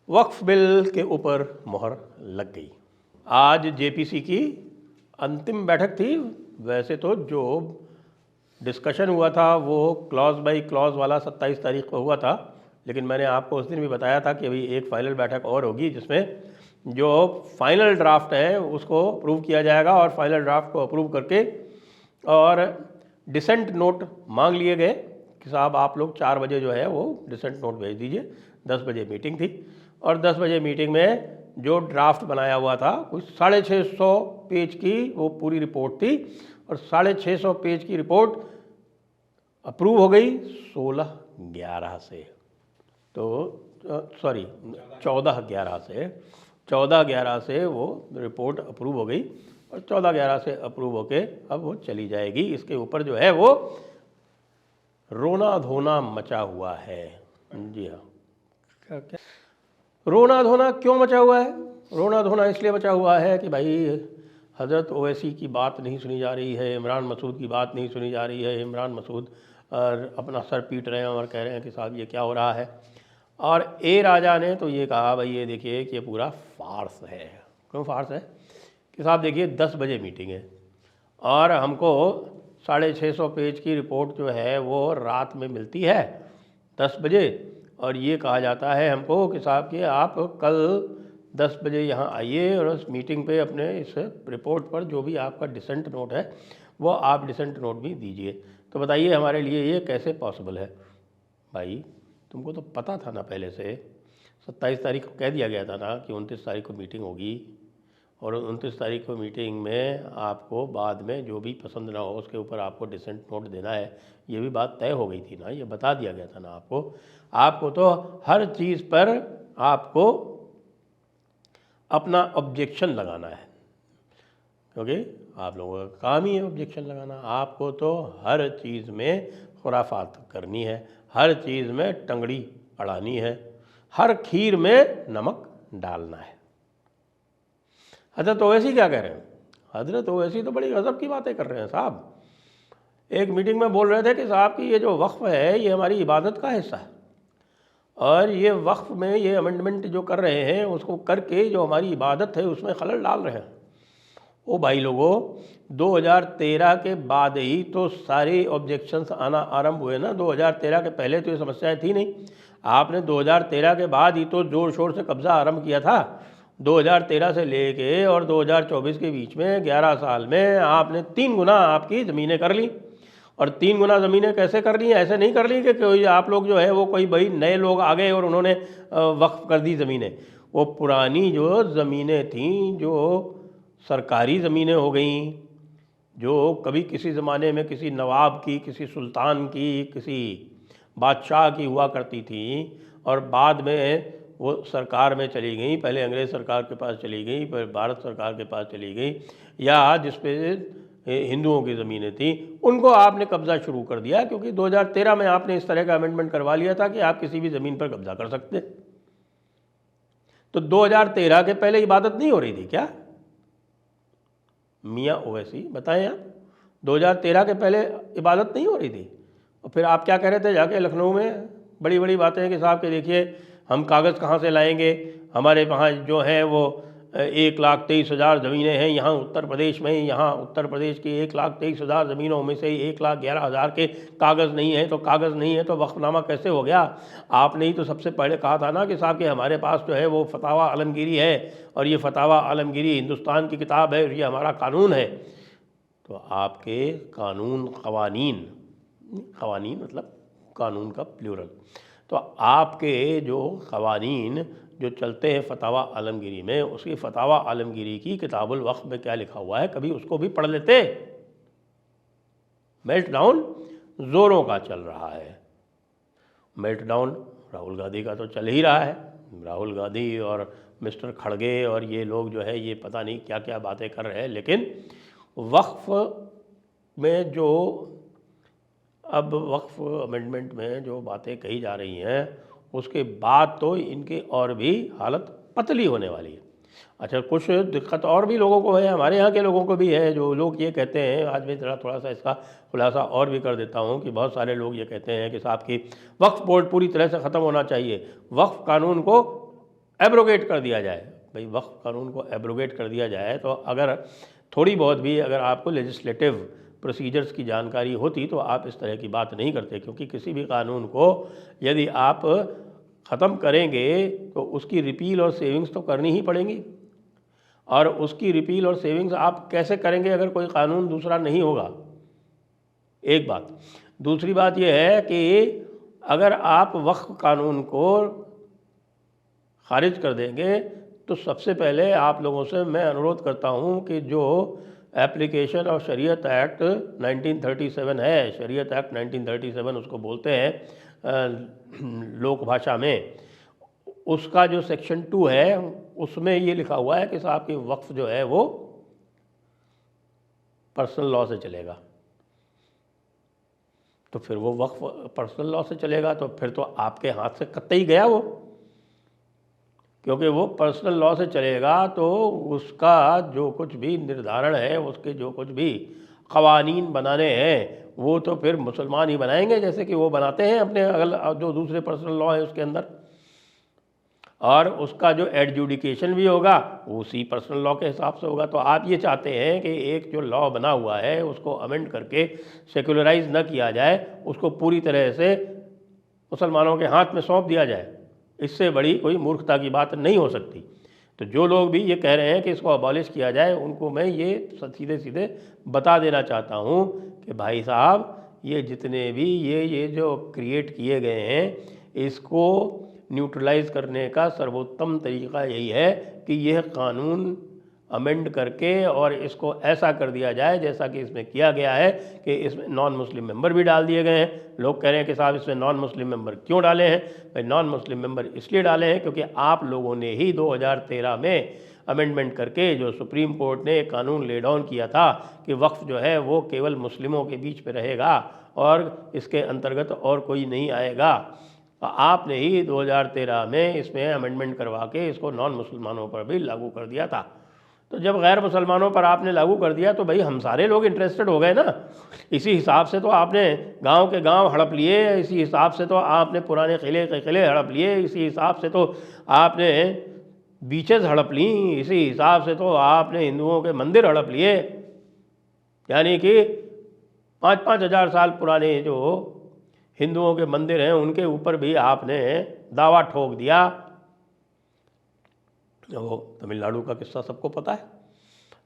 वक्फ bill के ऊपर मोहर लग गई। आज जेपीसी की अंतिम बैठक थी। वैसे तो जो डिस्कशन हुआ था वो क्लॉज बाय क्लॉज वाला 27 तारीख को हुआ था, लेकिन मैंने आपको उस दिन भी बताया था कि अभी एक फाइनल बैठक और होगी जिसमें जो फाइनल ड्राफ्ट है उसको अप्रूव किया जाएगा और फाइनल ड्राफ्ट को अप्रूव करके और डिसेंट नोट मांग लिए गए कि साहब आप लोग 4 बजे जो है वो डिसेंट नोट भेज दीजिए। 10 बजे मीटिंग थी और 10 बजे मीटिंग में जो ड्राफ्ट बनाया हुआ था कुछ 650 पेज की वो पूरी रिपोर्ट थी और 650 पेज की रिपोर्ट अप्रूव हो गई 16/11 से, तो सॉरी 14/11 से वो रिपोर्ट अप्रूव हो गई और 14/11 से अप्रूव होके अब वो चली जाएगी। इसके ऊपर जो है वो रोना धोना मचा हुआ है। जी हाँ, क्या रोना धोना क्यों मचा हुआ है? रोना धोना इसलिए मचा हुआ है कि भाई हज़रत ओवैसी की बात नहीं सुनी जा रही है, इमरान मसूद की बात नहीं सुनी जा रही है। इमरान मसूद अपना सर पीट रहे हैं और कह रहे हैं कि साहब ये क्या हो रहा है। और ए राजा ने तो ये कहा भाई ये देखिए कि ये पूरा फार्स है। क्यों फार्स है? कि साहब देखिए 10 बजे मीटिंग है और हमको 650 पेज की रिपोर्ट जो है वो रात में मिलती है 10 बजे, और ये कहा जाता है हमको कि साहब कि आप कल 10 बजे यहाँ आइए और उस मीटिंग पे अपने इस रिपोर्ट पर जो भी आपका डिसेंट नोट है वो आप डिसेंट नोट भी दीजिए। तो बताइए हमारे लिए ये कैसे पॉसिबल है? भाई तुमको तो पता था ना पहले से, 27 तारीख को कह दिया गया था ना कि 29 तारीख को मीटिंग होगी और 29 तारीख को मीटिंग में आपको बाद में जो भी पसंद ना हो उसके ऊपर आपको डिसेंट नोट देना है। ये भी बात तय हो गई थी ना, ये बता दिया गया था ना आपको। आपको तो हर चीज़ पर आपको अपना ऑब्जेक्शन लगाना है, क्योंकि आप लोगों का काम ही है ऑब्जेक्शन लगाना। आपको तो हर चीज़ में खुराफात करनी है, हर चीज़ में टंगड़ी अड़ानी है, हर खीर में नमक डालना है। हज़रत ओवैसी क्या कह रहे हैं? हज़रत ओवैसी तो बड़ी गज़ब की बातें कर रहे हैं साहब। एक मीटिंग में बोल रहे थे कि साहब की ये जो वक्फ है ये हमारी इबादत का हिस्सा है और ये वक्फ में ये अमेंडमेंट जो कर रहे हैं उसको करके जो हमारी इबादत है उसमें खलल डाल रहे हैं। ओ भाई लोगों, 2013 के बाद ही तो सारे ऑब्जेक्शंस आना आरंभ हुए ना। 2013 के पहले तो ये समस्याएं थी नहीं। आपने 2013 के बाद ही तो ज़ोर शोर से कब्ज़ा आरंभ किया था। 2013 से लेके और 2024 के बीच में 11 साल में आपने 3 गुना आपकी ज़मीनें कर ली। और 3 गुना ज़मीनें कैसे कर ली? ऐसे नहीं कर ली कि कोई आप लोग जो है वो कोई भाई नए लोग आ गए और उन्होंने वक्फ कर दी ज़मीनें। वो पुरानी जो ज़मीनें थीं, जो सरकारी ज़मीनें हो गईं, जो कभी किसी ज़माने में किसी नवाब की, किसी सुल्तान की, किसी बादशाह की हुआ करती थी और बाद में वो सरकार में चली गई। पहले अंग्रेज़ सरकार के पास चली गई, फिर भारत सरकार के पास चली गई, या जिस पे हिंदुओं की ज़मीनें थी उनको आपने कब्ज़ा शुरू कर दिया, क्योंकि 2013 में आपने इस तरह का अमेंडमेंट करवा लिया था कि आप किसी भी ज़मीन पर कब्ज़ा कर सकते। तो 2013 के पहले इबादत नहीं हो रही थी क्या? मियाँ ओवैसी बताएं आप, 2013 के पहले इबादत नहीं हो रही थी? और फिर आप क्या कह रहे थे जाके लखनऊ में बड़ी बड़ी बातें कि साहब के देखिए हम कागज़ कहाँ से लाएंगे, हमारे वहाँ जो है वो 1,23,000 ज़मीनें हैं यहाँ उत्तर प्रदेश में। यहाँ उत्तर प्रदेश की 1,23,000 ज़मीनों में से 1,11,000 के कागज़ नहीं है, तो कागज़ नहीं है तो वक्फनामा कैसे हो गया? आपने ही तो सबसे पहले कहा था ना कि साहब कि हमारे पास जो है वो फतावा आलमगीरी है और ये फतावा आलमगीरी हिंदुस्तान की किताब है और ये हमारा कानून है। तो आपके कानून क़वानीन, क़वानीन मतलब कानून का प्लूरल, तो आपके जो क़वानीन जो चलते हैं फतावा आलमगीरी में, उसकी फतावा आलमगीरी की किताबुल वक्फ में क्या लिखा हुआ है कभी उसको भी पढ़ लेते। मेल्ट डाउन ज़ोरों का चल रहा है। मेल्ट डाउन राहुल गांधी का तो चल ही रहा है। राहुल गांधी और मिस्टर खड़गे और ये लोग जो है ये पता नहीं क्या क्या बातें कर रहे हैं, लेकिन वक्फ में जो अब वक्फ अमेंडमेंट में जो बातें कही जा रही हैं उसके बाद तो इनकी और भी हालत पतली होने वाली है। अच्छा, कुछ दिक्कत और भी लोगों को है, हमारे यहाँ के लोगों को भी है, जो लोग ये कहते हैं। आज मैं थोड़ा सा इसका खुलासा और भी कर देता हूँ कि बहुत सारे लोग ये कहते हैं कि साहब की वक्फ बोर्ड पूरी तरह से ख़त्म होना चाहिए, वक्फ कानून को एब्रोगेट कर दिया जाए। भाई वक्फ कानून को एब्रोगेट कर दिया जाए तो अगर थोड़ी बहुत भी अगर आपको लेजिस्लेटिव प्रोसीजर्स की जानकारी होती तो आप इस तरह की बात नहीं करते, क्योंकि किसी भी कानून को यदि आप ख़त्म करेंगे तो उसकी रिपील और सेविंग्स तो करनी ही पड़ेंगी, और उसकी रिपील और सेविंग्स आप कैसे करेंगे अगर कोई कानून दूसरा नहीं होगा, एक बात। दूसरी बात यह है कि अगर आप वक्फ कानून को खारिज कर देंगे तो सबसे पहले आप लोगों से मैं अनुरोध करता हूं कि जो एप्लीकेशन ऑफ शरीयत एक्ट 1937 है, शरीयत एक्ट 1937 उसको बोलते हैं लोक भाषा में, उसका जो सेक्शन 2 है उसमें ये लिखा हुआ है कि साहब की वक्फ जो है वो पर्सनल लॉ से चलेगा। तो फिर वो वक्फ पर्सनल लॉ से चलेगा तो फिर तो आपके हाथ से कतई गया वो, क्योंकि वो पर्सनल लॉ से चलेगा तो उसका जो कुछ भी निर्धारण है, उसके जो कुछ भी क़वानीन बनाने हैं वो तो फिर मुसलमान ही बनाएंगे, जैसे कि वो बनाते हैं अपने अगल जो दूसरे पर्सनल लॉ है उसके अंदर, और उसका जो एडजुडिकेशन भी होगा वो उसी पर्सनल लॉ के हिसाब से होगा। तो आप ये चाहते हैं कि एक जो लॉ बना हुआ है उसको अमेंड करके सेकुलराइज न किया जाए, उसको पूरी तरह से मुसलमानों के हाथ में सौंप दिया जाए, इससे बड़ी कोई मूर्खता की बात नहीं हो सकती। तो जो लोग भी ये कह रहे हैं कि इसको अबॉलिश किया जाए उनको मैं ये सीधे सीधे बता देना चाहता हूँ कि भाई साहब ये जितने भी ये जो क्रिएट किए गए हैं इसको न्यूट्रलाइज करने का सर्वोत्तम तरीका यही है कि यह कानून अमेंड करके और इसको ऐसा कर दिया जाए जैसा कि इसमें किया गया है कि इसमें नॉन मुस्लिम मेंबर भी डाल दिए गए हैं। लोग कह रहे हैं कि साहब इसमें नॉन मुस्लिम मेंबर क्यों डाले हैं? भाई नॉन मुस्लिम मेंबर इसलिए डाले हैं क्योंकि आप लोगों ने ही 2013 में अमेंडमेंट करके जो सुप्रीम कोर्ट ने एक कानून ले डाउन किया था कि वक्फ जो है वो केवल मुस्लिमों के बीच में रहेगा और इसके अंतर्गत और कोई नहीं आएगा, आपने ही 2013 में इसमें अमेंडमेंट करवा के इसको नॉन मुसलमानों पर भी लागू कर दिया था। तो जब गैर मुसलमानों पर आपने लागू कर दिया तो भाई हम सारे लोग इंटरेस्टेड हो गए ना। इसी हिसाब से तो आपने गांव के गांव हड़प लिए, इसी हिसाब से तो आपने पुराने किले के किले हड़प लिए, इसी हिसाब से तो आपने बीचेस हड़प ली, इसी हिसाब से तो आपने हिंदुओं के मंदिर हड़प लिए, यानी कि 5-5 हज़ार साल पुराने जो हिंदुओं के मंदिर हैं उनके ऊपर भी आपने दावा ठोक दिया। वो तमिलनाडु का किस्सा सबको पता है।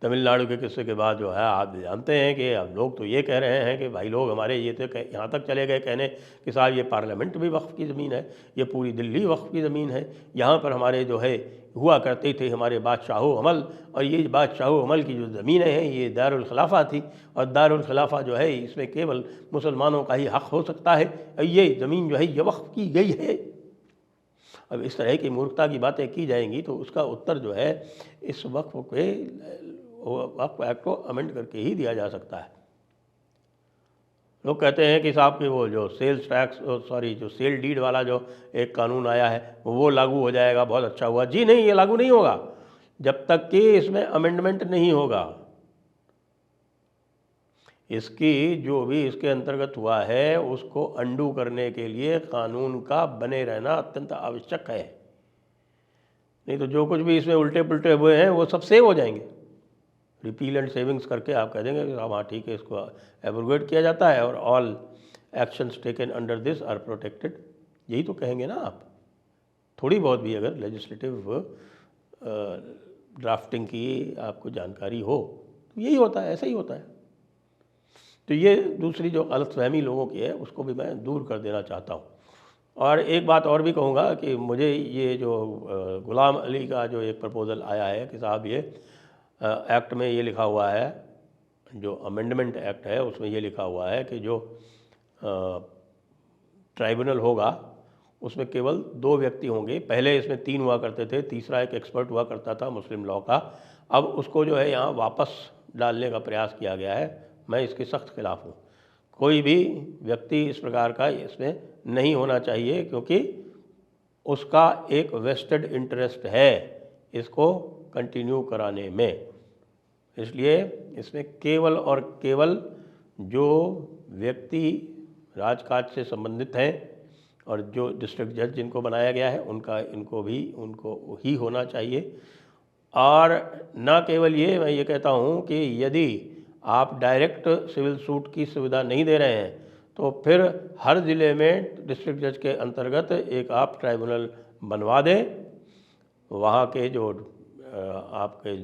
तमिलनाडु के किस्से के बाद जो है आप जानते हैं कि अब लोग तो ये कह रहे हैं कि भाई लोग हमारे ये तो यहाँ तक चले गए कहने कि साहब ये पार्लियामेंट भी वक्फ की ज़मीन है, ये पूरी दिल्ली वक्फ की ज़मीन है, यहाँ पर हमारे जो है हुआ करते थे हमारे बादशाहो अमल, और ये बादशाहो अमल की जो ज़मीनें हैं ये दारुल खिलाफा थी, और दारुल खिलाफा जो है इसमें केवल मुसलमानों का ही हक़ हो सकता है, ये ज़मीन जो है ये वक्फ की गई है। अब इस तरह की मूर्खता की बातें की जाएंगी तो उसका उत्तर जो है इस वक्फ एक्ट को अमेंड करके ही दिया जा सकता है। लोग कहते हैं कि साहब कि वो जो सेल्स टैक्स जो सेल डीड वाला जो एक कानून आया है वो लागू हो जाएगा, बहुत अच्छा हुआ। जी नहीं, ये लागू नहीं होगा जब तक कि इसमें अमेंडमेंट नहीं होगा। इसकी जो भी इसके अंतर्गत हुआ है उसको अंडू करने के लिए कानून का बने रहना अत्यंत आवश्यक है, नहीं तो जो कुछ भी इसमें उल्टे पुल्टे हुए हैं वो सब सेव हो जाएंगे। रिपील एंड सेविंग्स करके आप कह देंगे कि हाँ ठीक है, इसको एब्रोगेट किया जाता है और all actions taken under this are protected, यही तो कहेंगे ना आप। थोड़ी बहुत भी अगर लेजिस्लेटिव ड्राफ्टिंग की आपको जानकारी हो तो यही होता है, ऐसा ही होता है। तो ये दूसरी जो गलतफहमी लोगों की है उसको भी मैं दूर कर देना चाहता हूँ। और एक बात और भी कहूँगा कि मुझे ये जो गुलाम अली का जो एक प्रपोज़ल आया है कि साहब ये एक्ट में ये लिखा हुआ है, जो अमेंडमेंट एक्ट है उसमें ये लिखा हुआ है कि जो ट्राइब्यूनल होगा उसमें केवल 2 व्यक्ति होंगे। पहले इसमें 3 हुआ करते थे, तीसरा एक एक्सपर्ट हुआ करता था मुस्लिम लॉ का। अब उसको जो है यहाँ वापस डालने का प्रयास किया गया है। मैं इसके सख्त खिलाफ़ हूँ। कोई भी व्यक्ति इस प्रकार का इसमें नहीं होना चाहिए, क्योंकि उसका एक वेस्टेड इंटरेस्ट है इसको कंटिन्यू कराने में। इसलिए इसमें केवल और केवल जो व्यक्ति राजकाज से संबंधित हैं और जो डिस्ट्रिक्ट जज जिनको बनाया गया है उनको ही होना चाहिए। और न केवल ये, मैं ये कहता हूँ कि यदि आप डायरेक्ट सिविल सूट की सुविधा नहीं दे रहे हैं तो फिर हर ज़िले में डिस्ट्रिक्ट जज के अंतर्गत एक आप ट्राइब्यूनल बनवा दें। वहाँ के जो आपके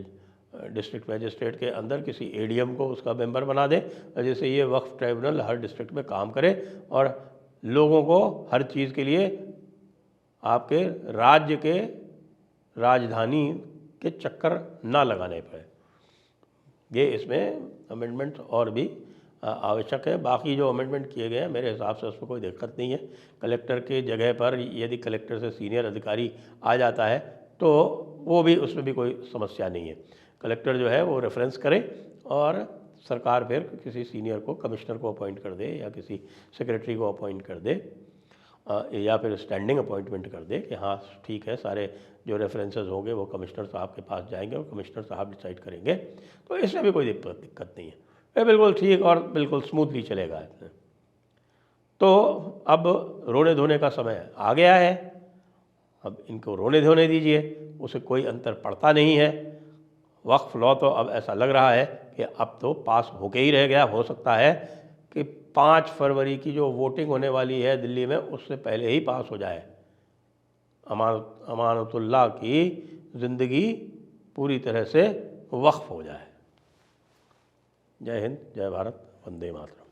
डिस्ट्रिक्ट मजिस्ट्रेट के अंदर किसी एडीएम को उसका मेंबर बना दें, जिससे ये वक्फ ट्राइब्यूनल हर डिस्ट्रिक्ट में काम करे और लोगों को हर चीज़ के लिए आपके राज्य के राजधानी के चक्कर ना लगाने पड़े। ये इसमें अमेंडमेंट और भी आवश्यक है। बाकी जो अमेंडमेंट किए गए हैं मेरे हिसाब से उसमें कोई दिक्कत नहीं है। कलेक्टर के जगह पर यदि कलेक्टर से सीनियर अधिकारी आ जाता है तो वो भी, उसमें भी कोई समस्या नहीं है। कलेक्टर जो है वो रेफरेंस करे और सरकार फिर किसी सीनियर को, कमिश्नर को अपॉइंट कर दे या किसी सेक्रेटरी को अपॉइंट कर दे या फिर स्टैंडिंग अपॉइंटमेंट कर दे कि हाँ ठीक है, सारे जो रेफरेंसेस होंगे वो कमिश्नर साहब के पास जाएंगे और कमिश्नर साहब डिसाइड करेंगे। तो इसमें भी कोई दिक्कत नहीं है, ये बिल्कुल ठीक और बिल्कुल स्मूथली चलेगा इसमें। तो अब रोने धोने का समय आ गया है, अब इनको रोने धोने दीजिए, उसे कोई अंतर पड़ता नहीं है। वक्फ लॉ तो अब ऐसा लग रहा है कि अब तो पास होके ही रह गया। हो सकता है कि 5 फरवरी की जो वोटिंग होने वाली है दिल्ली में उससे पहले ही पास हो जाए। अमानतुल्लाह की ज़िंदगी पूरी तरह से वक्फ हो जाए। जय हिंद, जय भारत, वंदे मातरम।